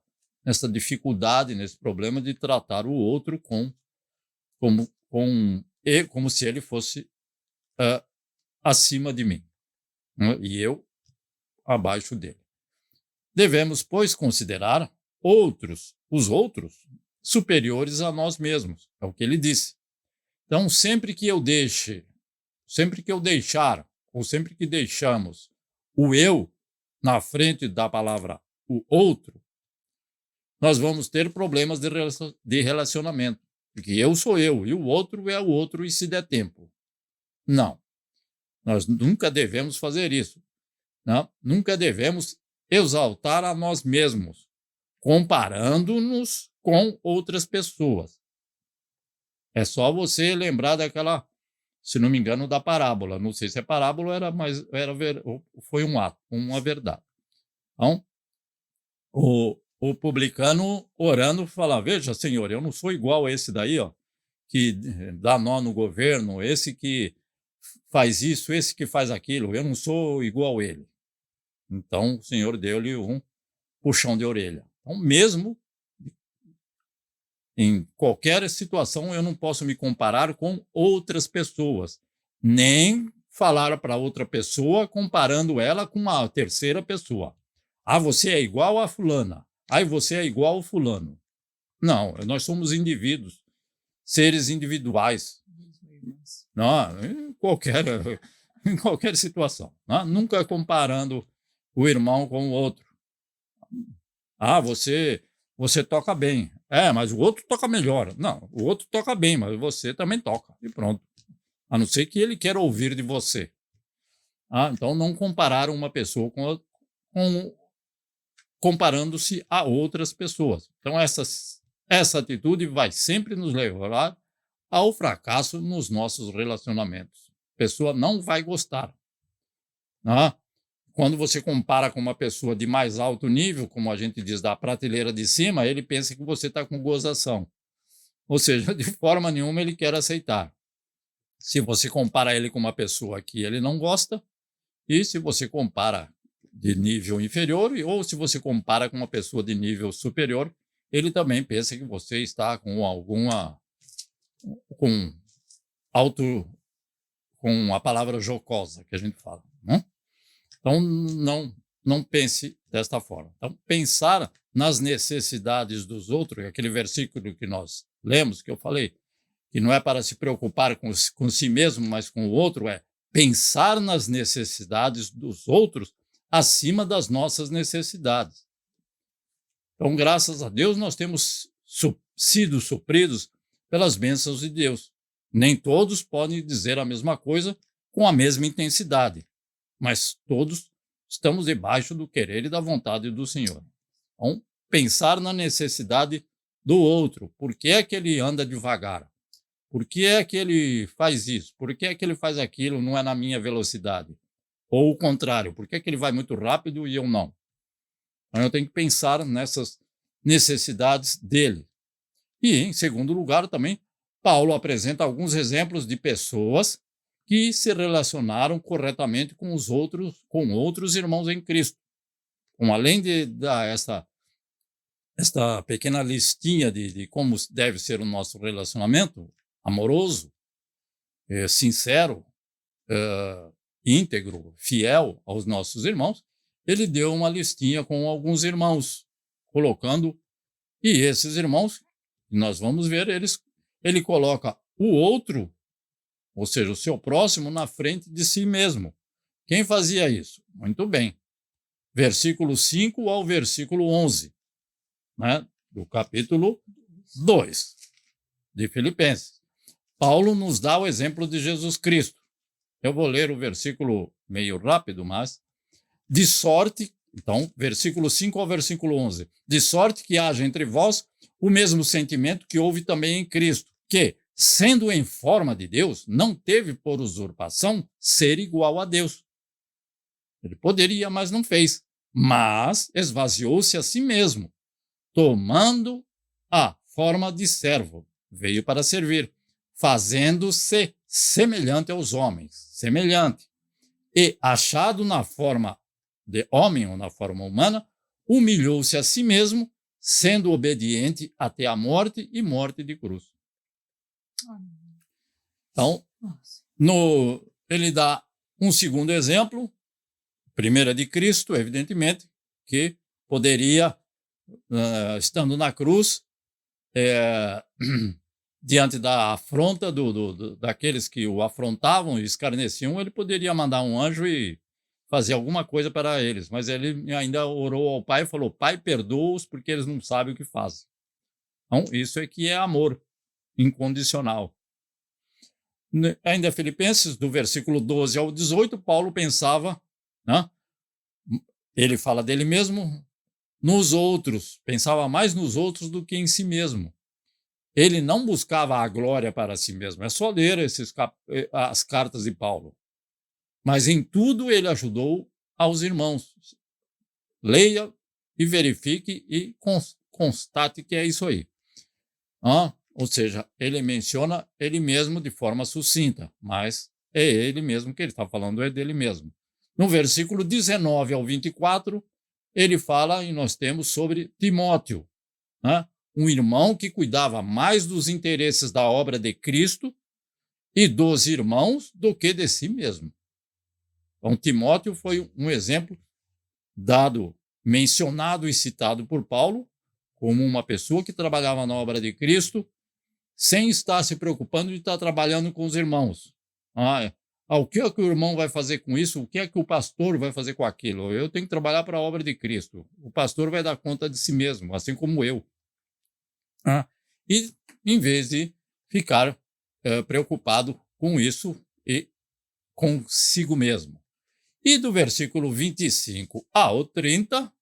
dificuldade, nesse problema de tratar o outro como se ele fosse acima de mim, né? E eu abaixo dele. Devemos, pois, considerar os outros, superiores a nós mesmos. É o que ele disse. Então, sempre que eu deixar, ou sempre que deixamos o eu na frente da palavra o outro, nós vamos ter problemas de relacionamento. Porque eu sou eu, e o outro é o outro, e se der tempo. Não. Nós nunca devemos fazer isso. Não? Nunca devemos exaltar a nós mesmos, comparando-nos com outras pessoas. É só você lembrar daquela, se não me engano, da parábola. Não sei se é parábola, foi um ato, uma verdade. Então, o publicano orando fala: veja, Senhor, eu não sou igual a esse daí, ó, que dá nó no governo, esse que faz isso, esse que faz aquilo, eu não sou igual a ele. Então, o Senhor deu-lhe um puxão de orelha. Então, mesmo em qualquer situação, eu não posso me comparar com outras pessoas, nem falar para outra pessoa comparando ela com uma terceira pessoa. Ah, você é igual a fulana. Ah, você é igual ao fulano. Não, nós somos indivíduos, seres individuais. Não, em qualquer situação. Não? Nunca comparando o irmão com o outro. Ah, você toca bem. É, mas o outro toca melhor. Não, o outro toca bem, mas você também toca. E pronto. A não ser que ele queira ouvir de você. Ah, então, não comparar uma pessoa comparando-se a outras pessoas. Então, essa atitude vai sempre nos levar ao fracasso nos nossos relacionamentos. A pessoa não vai gostar. Ah, quando você compara com uma pessoa de mais alto nível, como a gente diz, da prateleira de cima, ele pensa que você está com gozação. Ou seja, de forma nenhuma ele quer aceitar. Se você compara ele com uma pessoa que ele não gosta, e se você compara de nível inferior, ou se você compara com uma pessoa de nível superior, ele também pensa que você está com com a palavra jocosa que a gente fala, né? Então, não pense desta forma. Então, pensar nas necessidades dos outros, aquele versículo que nós lemos, que eu falei, que não é para se preocupar com si mesmo, mas com o outro, é pensar nas necessidades dos outros acima das nossas necessidades. Então, graças a Deus, nós temos sido supridos pelas bênçãos de Deus. Nem todos podem dizer a mesma coisa com a mesma intensidade, mas todos estamos debaixo do querer e da vontade do Senhor. Então, pensar na necessidade do outro. Por que é que ele anda devagar? Por que é que ele faz isso? Por que é que ele faz aquilo? Não é na minha velocidade? Ou o contrário, por que é que ele vai muito rápido e eu não? Então, eu tenho que pensar nessas necessidades dele. E, em segundo lugar, também, Paulo apresenta alguns exemplos de pessoas que se relacionaram corretamente com outros irmãos em Cristo. Então, além de dar esta pequena listinha de como deve ser o nosso relacionamento amoroso, sincero, íntegro, fiel aos nossos irmãos, ele deu uma listinha com alguns irmãos, e esses irmãos, nós vamos ver, ele coloca o outro, ou seja, o seu próximo, na frente de si mesmo. Quem fazia isso? Muito bem. Versículo 5 ao versículo 11, né, do capítulo 2 de Filipenses. Paulo nos dá o exemplo de Jesus Cristo. Eu vou ler o versículo meio rápido, mas de sorte, então, versículo 5 ao versículo 11, de sorte que haja entre vós o mesmo sentimento que houve também em Cristo, que, sendo em forma de Deus, não teve por usurpação ser igual a Deus. Ele poderia, mas não fez. Mas esvaziou-se a si mesmo, tomando a forma de servo. Veio para servir, fazendo-se semelhante aos homens, semelhante. E, achado na forma de homem ou na forma humana, humilhou-se a si mesmo, sendo obediente até a morte e morte de cruz. Então, ele dá um segundo exemplo, primeiro é de Cristo, evidentemente, que poderia, estando na cruz, diante da afronta daqueles que o afrontavam e escarneciam, ele poderia mandar um anjo e fazer alguma coisa para eles, mas ele ainda orou ao Pai e falou: Pai, perdoa-os porque eles não sabem o que fazem. Então, isso é que é amor incondicional. Ainda Filipenses, do versículo 12 ao 18, Paulo pensava, né? Ele fala dele mesmo, nos outros, pensava mais nos outros do que em si mesmo. Ele não buscava a glória para si mesmo. É só ler as cartas de Paulo. Mas em tudo ele ajudou aos irmãos. Leia e verifique e constate que é isso aí. Ou seja, ele menciona ele mesmo de forma sucinta, mas é ele mesmo que ele está falando, é dele mesmo. No versículo 19 ao 24, ele fala, e nós temos sobre Timóteo, né? Um irmão que cuidava mais dos interesses da obra de Cristo e dos irmãos do que de si mesmo. Então, Timóteo foi um exemplo dado, mencionado e citado por Paulo como uma pessoa que trabalhava na obra de Cristo sem estar se preocupando de estar trabalhando com os irmãos. O que é que o irmão vai fazer com isso? O que é que o pastor vai fazer com aquilo? Eu tenho que trabalhar para a obra de Cristo. O pastor vai dar conta de si mesmo, assim como eu. E, em vez de ficar preocupado com isso e consigo mesmo. E do versículo 25 ao 30,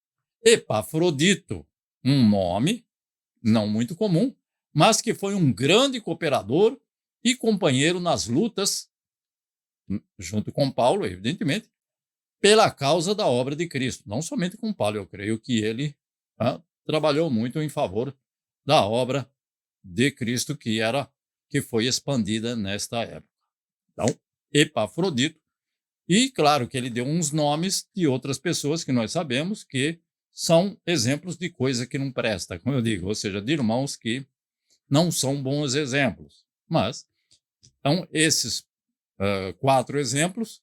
Epafrodito, um nome não muito comum, mas que foi um grande cooperador e companheiro nas lutas, junto com Paulo, evidentemente, pela causa da obra de Cristo. Não somente com Paulo, eu creio que ele trabalhou muito em favor da obra de Cristo que foi expandida nesta época. Então, Epafrodito. E, claro, que ele deu uns nomes de outras pessoas que nós sabemos que são exemplos de coisa que não presta, como eu digo, ou seja, de irmãos que não são bons exemplos. Mas, então, esses 4 exemplos,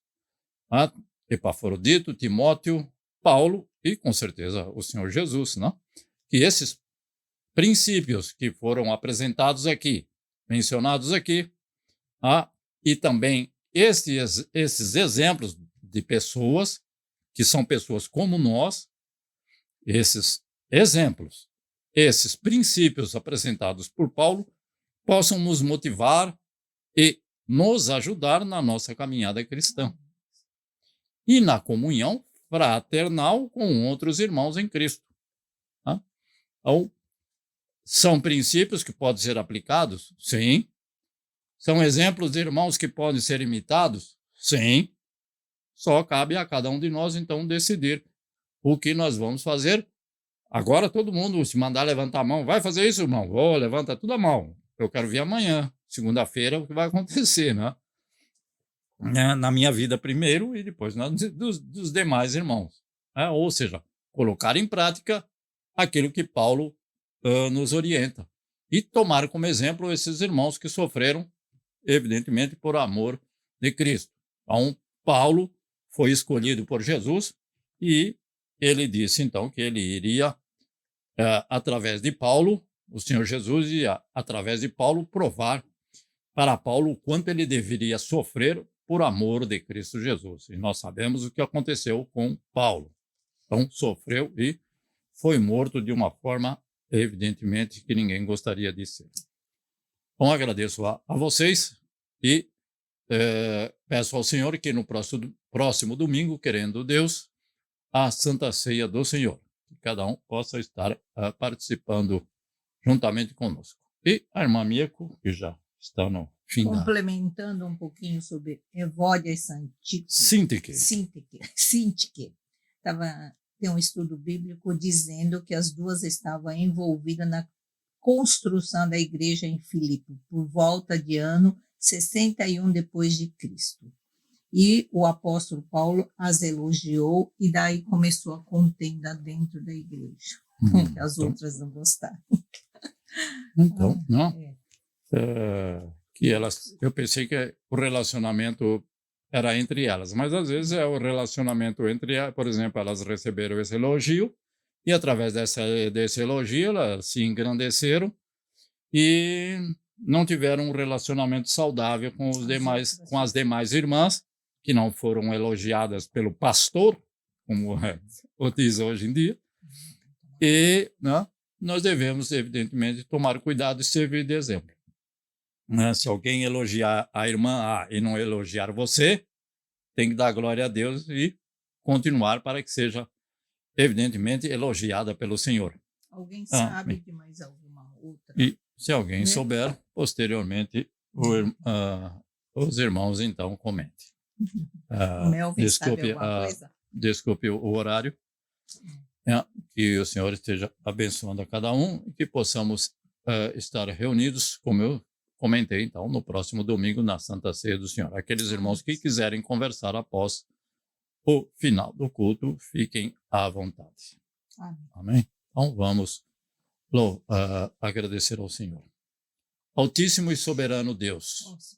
Epafrodito, Timóteo, Paulo e, com certeza, o Senhor Jesus, né? Que esses princípios que foram apresentados aqui, mencionados aqui, e também esses exemplos de pessoas que são pessoas como nós, esses exemplos, esses princípios apresentados por Paulo, possam nos motivar e nos ajudar na nossa caminhada cristã e na comunhão fraternal com outros irmãos em Cristo. Então, são princípios que podem ser aplicados? Sim. São exemplos de irmãos que podem ser imitados? Sim. Só cabe a cada um de nós, então, decidir o que nós vamos fazer. Agora, todo mundo, se mandar levantar a mão, vai fazer isso, irmão? Levanta tudo a mão. Eu quero ver amanhã, segunda-feira, o que vai acontecer, né? Na minha vida primeiro e depois dos demais irmãos. Ou seja, colocar em prática aquilo que Paulo nos orienta. E tomar como exemplo esses irmãos que sofreram, evidentemente, por amor de Cristo. Então, Paulo foi escolhido por Jesus e ele disse, então, que ele iria, através de Paulo, o Senhor Jesus ia, através de Paulo, provar para Paulo o quanto ele deveria sofrer por amor de Cristo Jesus. E nós sabemos o que aconteceu com Paulo. Então, sofreu e foi morto de uma forma, evidentemente, que ninguém gostaria de ser. Então, agradeço a vocês e peço ao Senhor que no próximo domingo, querendo Deus, a Santa Ceia do Senhor, que cada um possa estar participando juntamente conosco. E a irmã Mieko, que já está no fim complementando um pouquinho sobre Evódia e Sintique. Tem um estudo bíblico dizendo que as duas estavam envolvidas na construção da igreja em Filipe, por volta de ano 61 depois de Cristo. E o apóstolo Paulo as elogiou e daí começou a contenda dentro da igreja. As outras não gostaram. Então, não? Que elas, eu pensei que o relacionamento era entre elas, mas às vezes é o relacionamento entre elas. Por exemplo, elas receberam esse elogio e através desse elogio elas se engrandeceram e não tiveram um relacionamento saudável com as demais irmãs, que não foram elogiadas pelo pastor, como o diz hoje em dia. E nós devemos, evidentemente, tomar cuidado e servir de exemplo. né? Se alguém elogiar a irmã A e não elogiar você, tem que dar glória a Deus e continuar para que seja, evidentemente, elogiada pelo Senhor. Alguém sabe Amém. de mais alguma outra? E se alguém Né? souber, posteriormente, os irmãos então comentem. O Melvin sabe Desculpe, alguma coisa? desculpe o horário. Que o Senhor esteja abençoando a cada um e que possamos estar reunidos, como eu comentei, então, no próximo domingo, na Santa Ceia do Senhor. Aqueles irmãos que quiserem conversar após o final do culto, fiquem à vontade. Amém. Amém? Então, vamos agradecer ao Senhor. Altíssimo e soberano Deus, Nossa.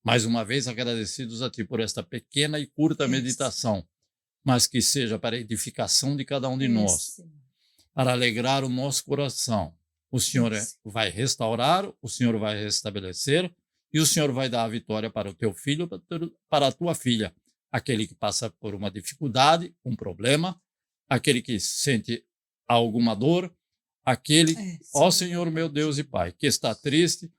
mais uma vez agradecidos a Ti por esta pequena e curta meditação, mas que seja para a edificação de cada um de nós, para alegrar o nosso coração. O Senhor vai restaurar, o Senhor vai restabelecer e o Senhor vai dar a vitória para o teu filho, para a tua filha, aquele que passa por uma dificuldade, um problema, aquele que sente alguma dor, aquele, ó Senhor meu Deus e Pai, que está triste,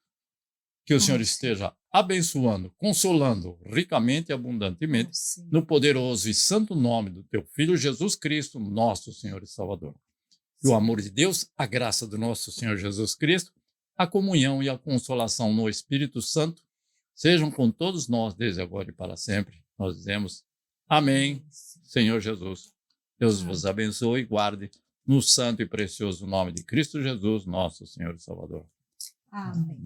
que o Senhor esteja abençoando, consolando ricamente e abundantemente, no poderoso e santo nome do teu Filho Jesus Cristo, nosso Senhor e Salvador. Que o amor de Deus, a graça do nosso Senhor Jesus Cristo, a comunhão e a consolação no Espírito Santo sejam com todos nós desde agora e para sempre. Nós dizemos amém, Senhor Jesus. Deus vos abençoe e guarde no santo e precioso nome de Cristo Jesus, nosso Senhor e Salvador. Amém.